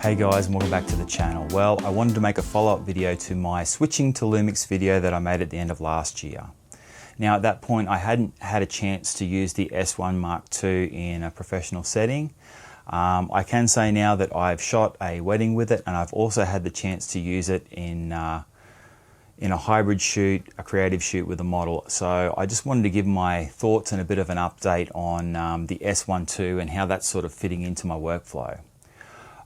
Hey guys, and welcome back to the channel. Well, I wanted to make a follow-up video to my switching to Lumix video that I made at the end of last year. Now at that point I hadn't had a chance to use the S1 Mark II in a professional setting. I can say now that I've shot a wedding with it, and I've also had the chance to use it in a hybrid shoot, a creative shoot with a model. So I just wanted to give my thoughts and a bit of an update on the S1 II and how that's sort of fitting into my workflow.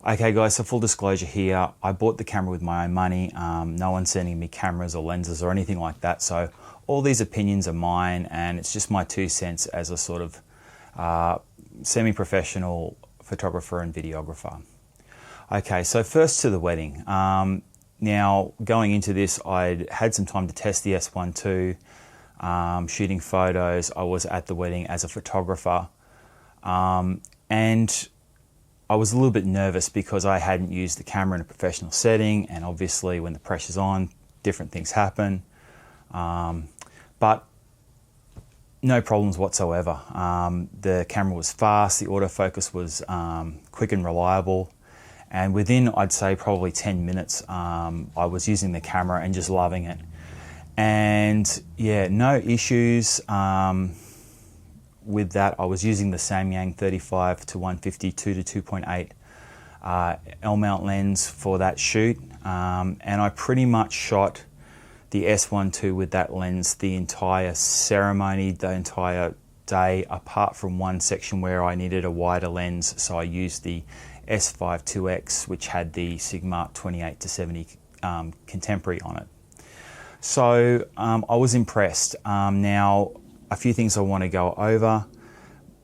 Okay guys, so full disclosure here, I bought the camera with my own money. No one's sending me cameras or lenses or anything like that. So all these opinions are mine, and it's just my 2 cents as a sort of semi-professional photographer and videographer. Okay, so first to the wedding. Now going into this, I'd had some time to test the S1 II, shooting photos. I was at the wedding as a photographer, and I was a little bit nervous because I hadn't used the camera in a professional setting, and obviously when the pressure's on, different things happen. But no problems whatsoever. The camera was fast, the autofocus was quick and reliable, and within, I'd say, probably 10 minutes, I was using the camera and just loving it. And yeah, no issues. With that, I was using the Samyang 35 to 150 2 to 2.8 L-mount lens for that shoot, and I pretty much shot the S1 II with that lens the entire ceremony, the entire day, apart from one section where I needed a wider lens, so I used the S5 which had the Sigma 28 to 70 contemporary on it. So I was impressed. Now, a few things I want to go over.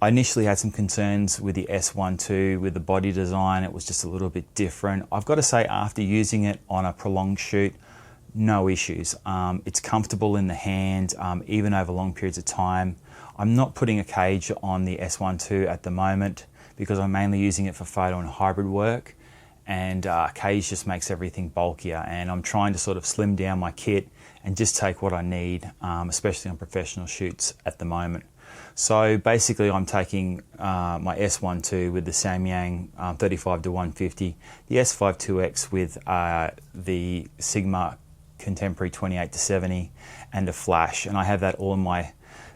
I initially had some concerns with the S1 II, with the body design. It was just a little bit different. I've got to say, after using it on a prolonged shoot, no issues. It's comfortable in the hand, even over long periods of time. I'm not putting a cage on the S1 II at the moment because I'm mainly using it for photo and hybrid work, and a cage just makes everything bulkier, and I'm trying to sort of slim down my kit and just take what I need, especially on professional shoots at the moment. So basically I'm taking my S1 II with the Samyang 35 to 150, the S5 with the Sigma contemporary 28 to 70, and a flash, and I have that all in my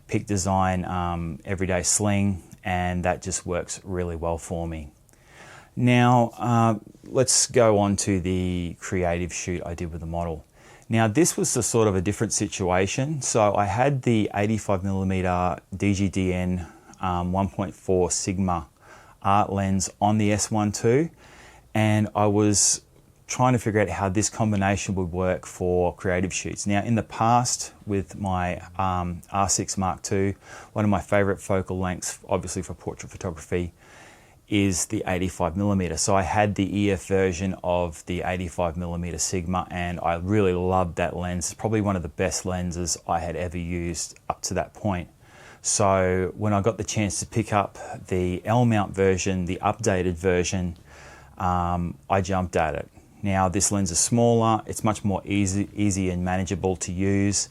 Peak Design everyday sling, and that just works really well for me. Now let's go on to the creative shoot I did with the model. Now this was a sort of a different situation. So I had the 85mm DGDN 1.4 Sigma art lens on the S1 II, and I was trying to figure out how this combination would work for creative shoots. Now in the past with my R6 Mark II, one of my favorite focal lengths, obviously for portrait photography, is the 85mm. So I had the EF version of the 85mm Sigma, and I really loved that lens. It's probably one of the best lenses I had ever used up to that point. So when I got the chance to pick up the L-mount version, the updated version, I jumped at it. Now this lens is smaller, it's much more easy and manageable to use,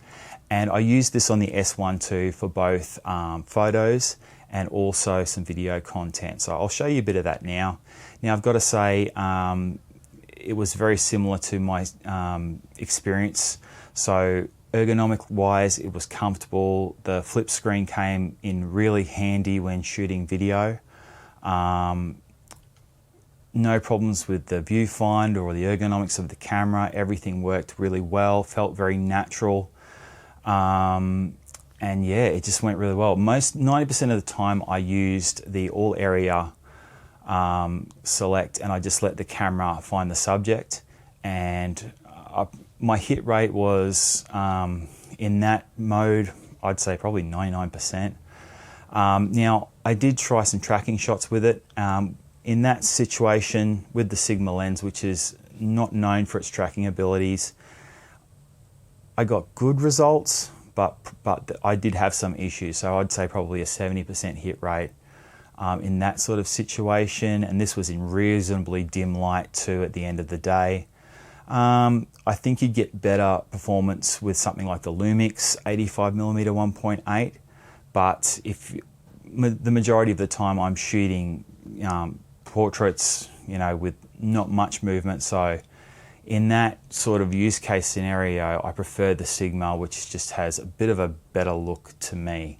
and I used this on the S1 II for both photos and also some video content. So I'll show you a bit of that now. Now I've got to say, it was very similar to my experience. So ergonomic wise, it was comfortable. The flip screen came in really handy when shooting video. No problems with the viewfinder or the ergonomics of the camera. Everything worked really well, felt very natural. And yeah, it just went really well. 90% of the time I used the all area select, and I just let the camera find the subject, and my hit rate was in that mode, I'd say probably 99%. Now I did try some tracking shots with it. In that situation with the Sigma lens, which is not known for its tracking abilities, I got good results, but I did have some issues. So I'd say probably a 70% hit rate in that sort of situation, and this was in reasonably dim light too at the end of the day. I think you'd get better performance with something like the Lumix 85mm 1.8, but if the majority of the time I'm shooting portraits, you know, with not much movement. So in that sort of use case scenario, I prefer the Sigma, which just has a bit of a better look to me.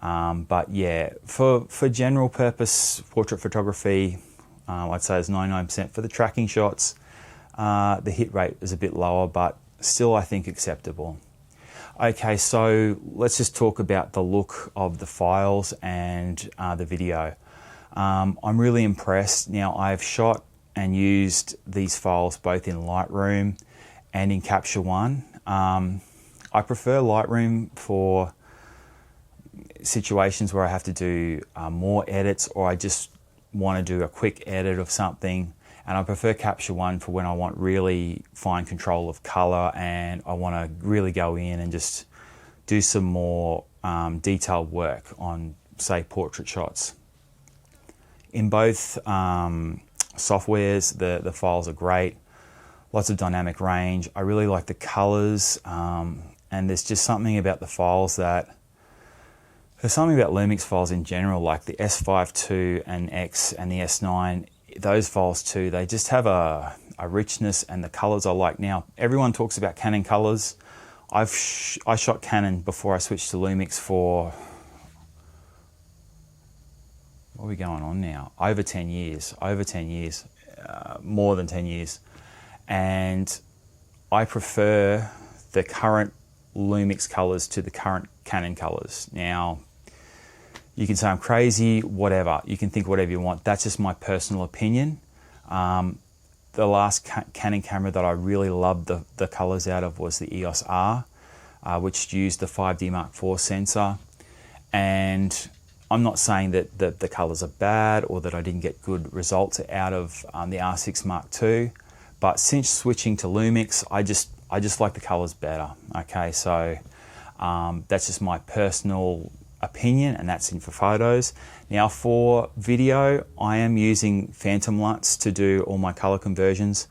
But yeah, for general purpose portrait photography, I'd say it's 99%. For the tracking shots, the hit rate is a bit lower, but still I think acceptable. Okay, so let's just talk about the look of the files and the video. I'm really impressed. Now, I've shot and used these files both in Lightroom and in Capture One. I prefer Lightroom for situations where I have to do more edits, or I just want to do a quick edit of something, and I prefer Capture One for when I want really fine control of color and I want to really go in and just do some more detailed work on, say, portrait shots. In both softwares, the files are great, lots of dynamic range. I really like the colors, and there's just something about the files that, there's something about Lumix files in general, like the S5 II and X and the S9, those files too, they just have a richness, and the colors I like. Now, everyone talks about Canon colors. I shot Canon before I switched to Lumix for, what are we going on now? Over 10 years, more than 10 years. And I prefer the current Lumix colors to the current Canon colors. Now, you can say I'm crazy, whatever. You can think whatever you want. That's just my personal opinion. The last Canon camera that I really loved the colors out of was the EOS R, which used the 5D Mark IV sensor. And I'm not saying that the colors are bad or that I didn't get good results out of the R6 Mark II, but since switching to Lumix, I just like the colors better. Okay, so that's just my personal opinion, and that's in for photos. Now, for video, I am using Phantom LUTs to do all my color conversions.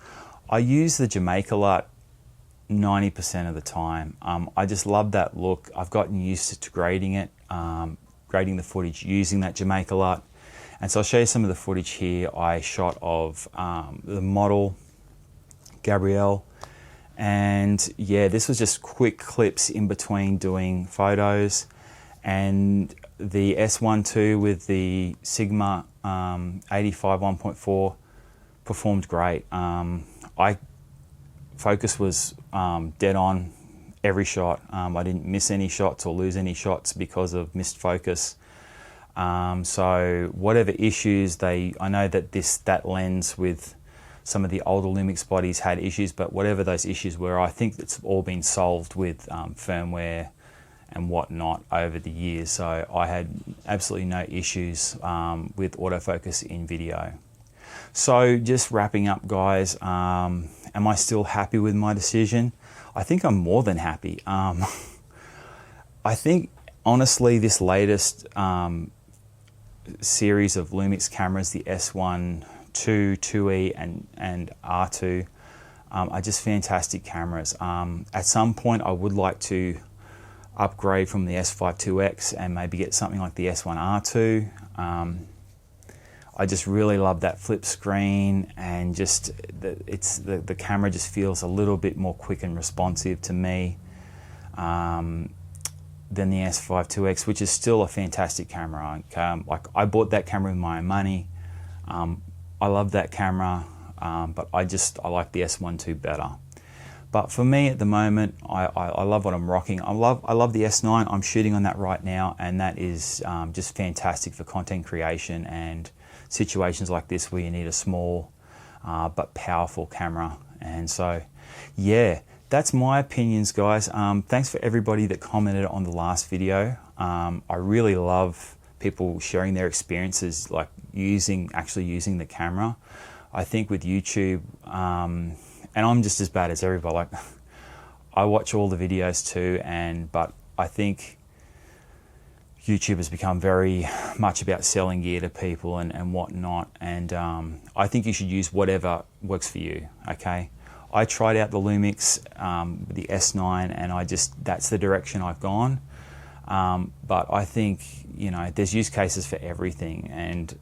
I use the Jamaica LUT 90% of the time. I just love that look. I've gotten used to grading it, grading the footage using that Jamaica LUT. And so I'll show you some of the footage here I shot of the model, Gabrielle. And yeah, this was just quick clips in between doing photos. And the S1ii with the Sigma 85 1.4 performed great. Focus was dead on every shot. I didn't miss any shots or lose any shots because of missed focus. So whatever issues I know that that lens with some of the older Lumix bodies had issues, but whatever those issues were, I think it's all been solved with firmware and whatnot over the years. So I had absolutely no issues with autofocus in video. So just wrapping up, guys, am I still happy with my decision? I think I'm more than happy. I think, honestly, this latest series of Lumix cameras, the S1, 2i and R2, are just fantastic cameras. At some point, I would like to upgrade from the S5 IIX and maybe get something like the S1 R2. I just really love that flip screen, and just the camera just feels a little bit more quick and responsive to me than the S5 IIX, which is still a fantastic camera. Like, I bought that camera with my own money. I love that camera, but I like the S1 II better. But for me at the moment, I love what I'm rocking. I love the S9. I'm shooting on that right now, and that is just fantastic for content creation and situations like this where you need a small but powerful camera. And so, yeah, that's my opinions, guys. Thanks for everybody that commented on the last video. I really love people sharing their experiences, like actually using the camera. I think with YouTube, and I'm just as bad as everybody. Like, I watch all the videos too, but I think YouTube has become very much about selling gear to people and whatnot. And I think you should use whatever works for you. Okay, I tried out the Lumix, the S9, and that's the direction I've gone. But I think, you know, there's use cases for everything, and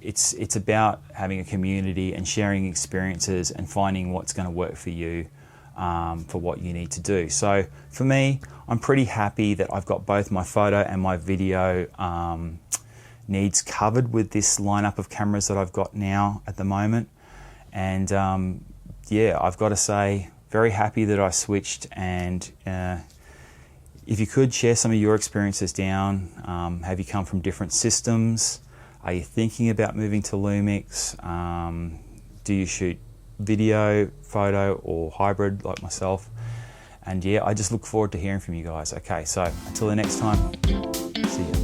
it's about having a community and sharing experiences and finding what's going to work for you, for what you need to do. So for me, I'm pretty happy that I've got both my photo and my video needs covered with this lineup of cameras that I've got now at the moment. And yeah, I've got to say, very happy that I switched. And if you could share some of your experiences down, have you come from different systems? Are you thinking about moving to Lumix? Do you shoot video, photo, or hybrid like myself? And yeah, I just look forward to hearing from you guys. Okay, so until the next time, see you.